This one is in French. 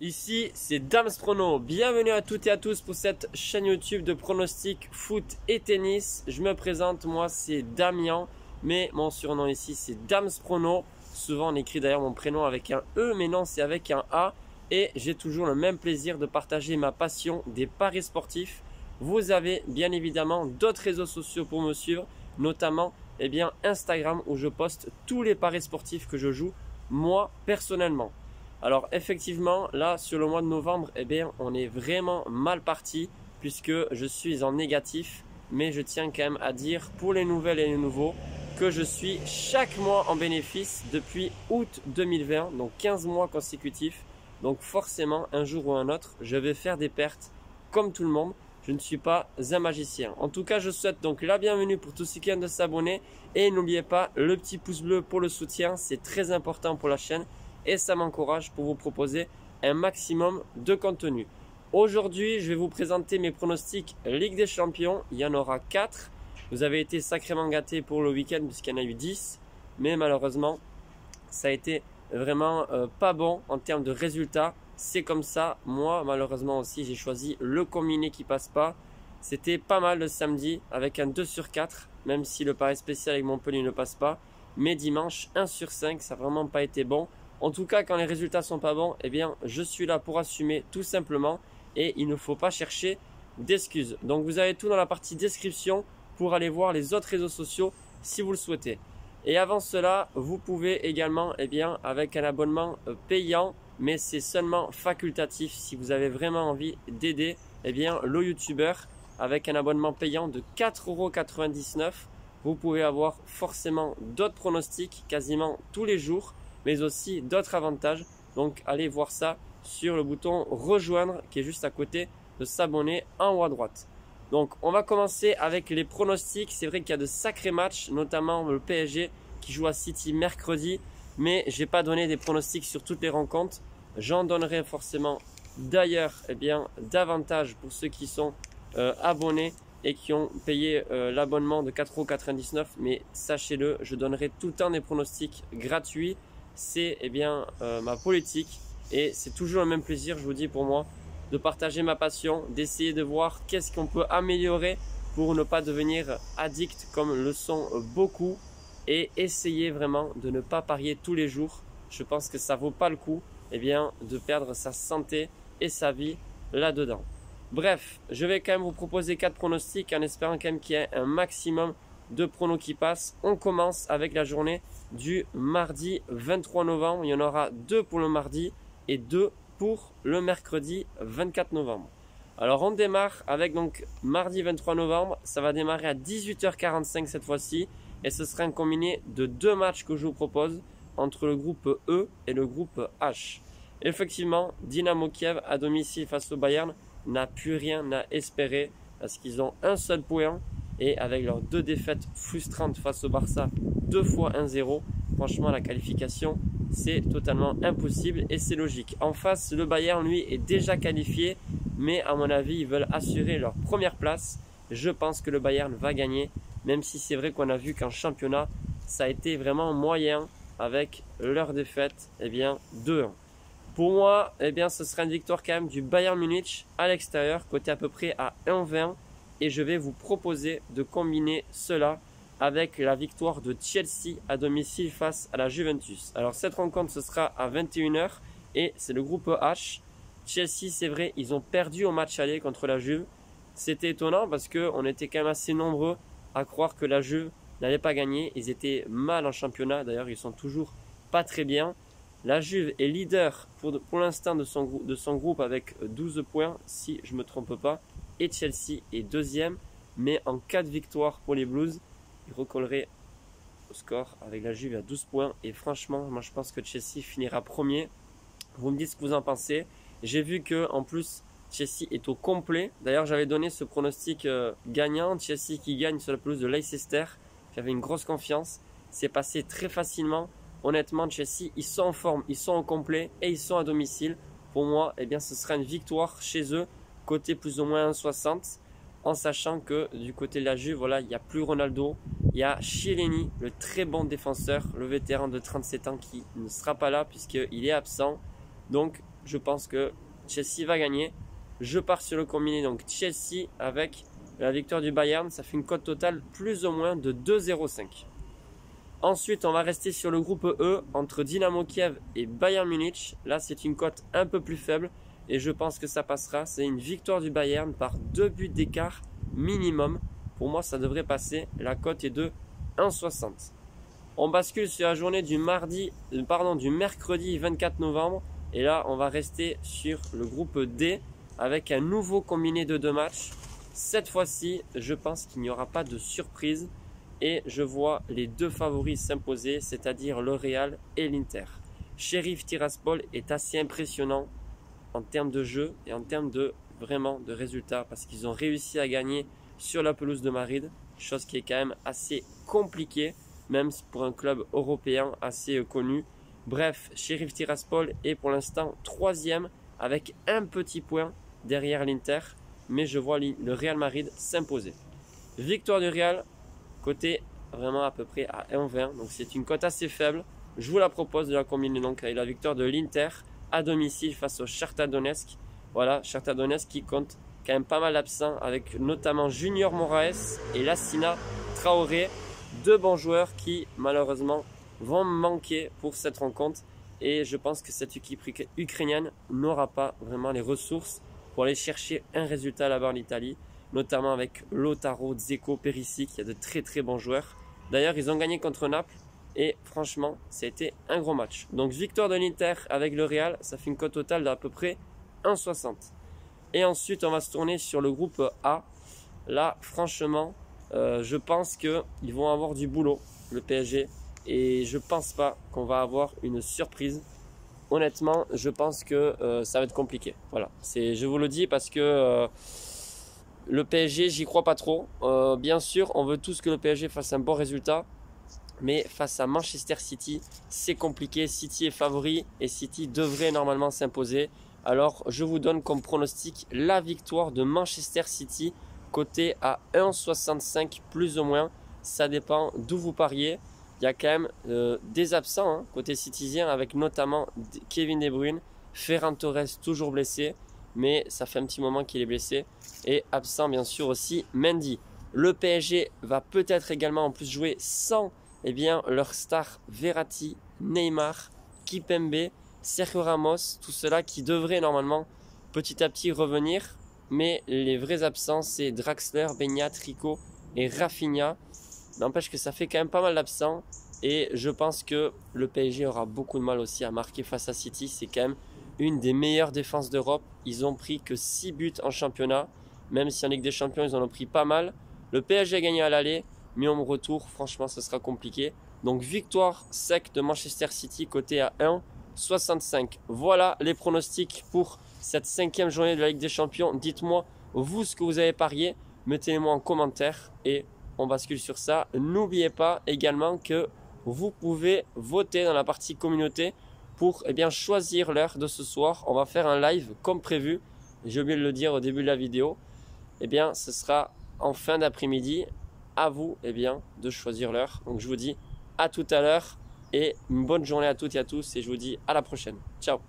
Ici c'est Dams Prono, bienvenue à toutes et à tous pour cette chaîne YouTube de pronostics foot et tennis. Je me présente, moi c'est Damien, mais mon surnom ici c'est Dams Prono. Souvent on écrit d'ailleurs mon prénom avec un E, mais non c'est avec un A. Et j'ai toujours le même plaisir de partager ma passion des paris sportifs. Vous avez bien évidemment d'autres réseaux sociaux pour me suivre, notamment Instagram où je poste tous les paris sportifs que je joue moi personnellement. Alors effectivement, là sur le mois de novembre, on est vraiment mal parti puisque je suis en négatif. Mais je tiens quand même à dire pour les nouvelles et les nouveaux que je suis chaque mois en bénéfice depuis août 2020, donc 15 mois consécutifs. Donc forcément, un jour ou un autre, je vais faire des pertes comme tout le monde. Je ne suis pas un magicien. En tout cas, je souhaite donc la bienvenue pour tous ceux qui viennent de s'abonner. Et n'oubliez pas le petit pouce bleu pour le soutien, c'est très important pour la chaîne. Et ça m'encourage pour vous proposer un maximum de contenu. Aujourd'hui, je vais vous présenter mes pronostics Ligue des Champions. Il y en aura 4. Vous avez été sacrément gâtés pour le week-end puisqu'il y en a eu 10. Mais malheureusement, ça a été vraiment pas bon en termes de résultats. C'est comme ça. Moi, malheureusement aussi, j'ai choisi le combiné qui passe pas. C'était pas mal le samedi avec un 2 sur 4, même si le pari spécial avec Montpellier ne passe pas. Mais dimanche, 1 sur 5, ça n'a vraiment pas été bon. En tout cas, quand les résultats sont pas bons, je suis là pour assumer tout simplement et il ne faut pas chercher d'excuses. Donc, vous avez tout dans la partie description pour aller voir les autres réseaux sociaux si vous le souhaitez. Et avant cela, vous pouvez également, avec un abonnement payant, mais c'est seulement facultatif si vous avez vraiment envie d'aider, le youtubeur avec un abonnement payant de 4,99 €. Vous pouvez avoir forcément d'autres pronostics quasiment tous les jours, mais aussi d'autres avantages. Donc allez voir ça sur le bouton rejoindre qui est juste à côté de s'abonner en haut à droite. Donc on va commencer avec les pronostics. C'est vrai qu'il y a de sacrés matchs, notamment le PSG qui joue à City mercredi, mais j'ai pas donné des pronostics sur toutes les rencontres. J'en donnerai forcément d'ailleurs davantage pour ceux qui sont abonnés et qui ont payé l'abonnement de 4,99 €. Mais sachez-le, je donnerai tout le temps des pronostics gratuits. C'est ma politique et c'est toujours le même plaisir, je vous dis, pour moi, de partager ma passion, d'essayer de voir qu'est-ce qu'on peut améliorer pour ne pas devenir addict comme le sont beaucoup et essayer vraiment de ne pas parier tous les jours. Je pense que ça vaut pas le coup de perdre sa santé et sa vie là-dedans. Bref, je vais quand même vous proposer 4 pronostics en espérant quand même qu'il y ait un maximum de pronos qui passent. On commence avec la journée du mardi 23 novembre. Il y en aura 2 pour le mardi et 2 pour le mercredi 24 novembre. Alors on démarre avec donc mardi 23 novembre. Ça va démarrer à 18h45 cette fois-ci. Et ce sera un combiné de 2 matchs que je vous propose entre le groupe E et le groupe H. Effectivement, Dynamo Kiev à domicile face au Bayern n'a plus rien à espérer parce qu'ils ont un seul point. Et avec leurs 2 défaites frustrantes face au Barça, 2 fois 1-0, franchement la qualification c'est totalement impossible et c'est logique. En face, le Bayern lui est déjà qualifié, mais à mon avis ils veulent assurer leur première place. Je pense que le Bayern va gagner, même si c'est vrai qu'on a vu qu'en championnat ça a été vraiment moyen avec leur défaite 2-1. Pour moi, ce sera une victoire quand même du Bayern Munich à l'extérieur, côté à peu près à 1,20. Et je vais vous proposer de combiner cela avec la victoire de Chelsea à domicile face à la Juventus. Alors cette rencontre ce sera à 21 h et c'est le groupe H. Chelsea, c'est vrai, ils ont perdu au match aller contre la Juve. C'était étonnant parce qu'on était quand même assez nombreux à croire que la Juve n'allait pas gagner. Ils étaient mal en championnat, d'ailleurs ils sont toujours pas très bien. La Juve est leader pour l'instant de son groupe avec 12 points si je ne me trompe pas. Et Chelsea est deuxième, mais en cas de victoire pour les Blues, ils recolleraient au score avec la Juve à 12 points. Et franchement, moi je pense que Chelsea finira premier. Vous me dites ce que vous en pensez. J'ai vu que en plus Chelsea est au complet. D'ailleurs, j'avais donné ce pronostic gagnant, Chelsea qui gagne sur la pelouse de Leicester. J'avais une grosse confiance. C'est passé très facilement. Honnêtement, Chelsea, ils sont en forme, ils sont au complet et ils sont à domicile. Pour moi, ce sera une victoire chez eux. Côté plus ou moins 1,60, en sachant que du côté de la Juve, voilà, il n'y a plus Ronaldo, il y a Chiellini, le très bon défenseur, le vétéran de 37 ans qui ne sera pas là puisqu'il est absent. Donc je pense que Chelsea va gagner. Je pars sur le combiné, donc Chelsea avec la victoire du Bayern, ça fait une cote totale plus ou moins de 2,05. Ensuite, on va rester sur le groupe E entre Dynamo Kiev et Bayern Munich. Là, c'est une cote un peu plus faible et je pense que ça passera. C'est une victoire du Bayern par 2 buts d'écart minimum. Pour moi, ça devrait passer. La cote est de 1,60. On bascule sur la journée du mercredi 24 novembre. Et là, on va rester sur le groupe D avec un nouveau combiné de 2 matchs. Cette fois-ci, je pense qu'il n'y aura pas de surprise et je vois les 2 favoris s'imposer, c'est-à-dire le Real et l'Inter. Sheriff Tiraspol est assez impressionnant en termes de jeu et en termes de résultats parce qu'ils ont réussi à gagner sur la pelouse de Madrid, chose qui est quand même assez compliquée, même pour un club européen assez connu. Bref, Sheriff Tiraspol est pour l'instant 3e avec un petit point derrière l'Inter, mais je vois le Real Madrid s'imposer. Victoire du Real, côté vraiment à peu près à 1,20, donc c'est une cote assez faible. Je vous la propose de la combiner donc avec la victoire de l'Inter à domicile face au Shakhtar Donetsk. Voilà, Shakhtar Donetsk qui compte quand même pas mal d'absents avec notamment Junior Moraes et Lassina Traoré, 2 bons joueurs qui malheureusement vont manquer pour cette rencontre. Et je pense que cette équipe ukrainienne n'aura pas vraiment les ressources pour aller chercher un résultat là-bas en Italie, notamment avec Lautaro, Dzeko, Perisic, il y a de très très bons joueurs. D'ailleurs, ils ont gagné contre Naples et franchement, ça a été un gros match. Donc victoire de l'Inter avec le Real, ça fait une cote totale d'à peu près 1,60. Et ensuite, on va se tourner sur le groupe A. Là, franchement, je pense qu'ils vont avoir du boulot, le PSG. Et je pense pas qu'on va avoir une surprise. Honnêtement, je pense que ça va être compliqué. Voilà, je vous le dis parce que le PSG, j'y crois pas trop. Bien sûr, on veut tous que le PSG fasse un bon résultat. Mais face à Manchester City, c'est compliqué. City est favori et City devrait normalement s'imposer. Alors, je vous donne comme pronostic la victoire de Manchester City, coté à 1,65 plus ou moins. Ça dépend d'où vous pariez. Il y a quand même des absents côté citizien avec notamment Kevin De Bruyne, Ferran Torres toujours blessé, mais ça fait un petit moment qu'il est blessé. Et absent bien sûr aussi Mendy. Le PSG va peut-être également en plus jouer sans leur star Verratti, Neymar, Kipembe, Sergio Ramos, tout cela qui devrait normalement petit à petit revenir. Mais les vrais absents c'est Draxler, Beñat, Rico et Rafinha. N'empêche que ça fait quand même pas mal d'absents et je pense que le PSG aura beaucoup de mal aussi à marquer face à City. C'est quand même une des meilleures défenses d'Europe. Ils ont pris que 6 buts en championnat, même si en Ligue des Champions ils en ont pris pas mal. Le PSG a gagné à l'aller, mais au retour franchement ce sera compliqué. Donc victoire sec de Manchester City côté à 1,65. Voilà les pronostics pour cette 5e journée de la Ligue des Champions. Dites-moi vous ce que vous avez parié, mettez-les-moi en commentaire et on bascule sur ça. N'oubliez pas également que vous pouvez voter dans la partie communauté pour choisir l'heure de ce soir. On va faire un live comme prévu. J'ai oublié de le dire au début de la vidéo. Ce sera en fin d'après-midi. À vous de choisir l'heure. Donc je vous dis à tout à l'heure et une bonne journée à toutes et à tous et je vous dis à la prochaine. Ciao.